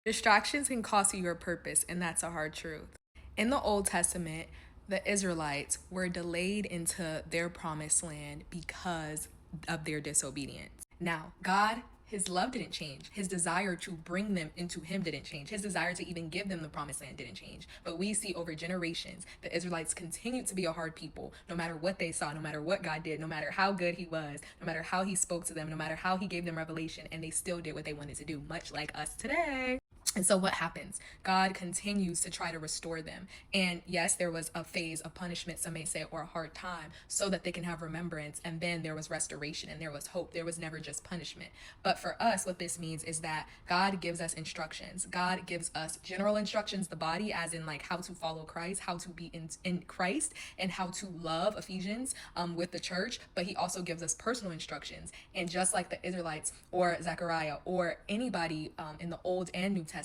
Distractions can cost you your purpose, and that's a hard truth. In the Old Testament, the Israelites were delayed into their promised land because of their disobedience. Now, God, his love didn't change. His desire to bring them into him didn't change. His desire to even give them the promised land didn't change. But we see over generations, the Israelites continued to be a hard people, no matter what they saw, no matter what God did, no matter how good he was, no matter how he spoke to them, no matter how he gave them revelation, and they still did what they wanted to do, much like us today. And so what happens? God continues to try to restore them. And yes, there was a phase of punishment, some may say, or a hard time, so that they can have remembrance. And then there was restoration and there was hope. There was never just punishment. But for us, what this means is that God gives us instructions. God gives us general instructions, the body, as in like how to follow Christ, how to be in Christ, and how to love Ephesians with the church. But he also gives us personal instructions. And just like the Israelites or Zechariah or anybody in the Old and New Testament,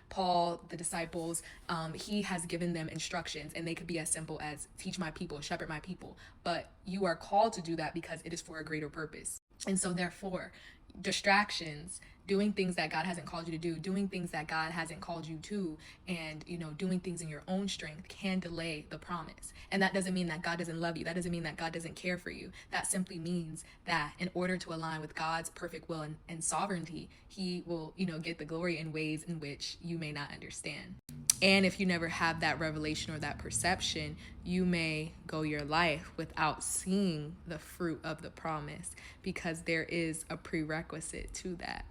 Paul, the disciples, he has given them instructions, and they could be as simple as teach my people, shepherd my people. But you are called to do that because it is for a greater purpose. And so therefore, distractions, doing things that God hasn't called you to do, doing things that God hasn't called you to, and doing things in your own strength can delay the promise. And that doesn't mean that God doesn't love you. That doesn't mean that God doesn't care for you. That simply means that in order to align with God's perfect will and sovereignty, he will, get the glory in ways in which you may not understand. And if you never have that revelation or that perception, you may go your life without seeing the fruit of the promise, because there is a prerequisite to that.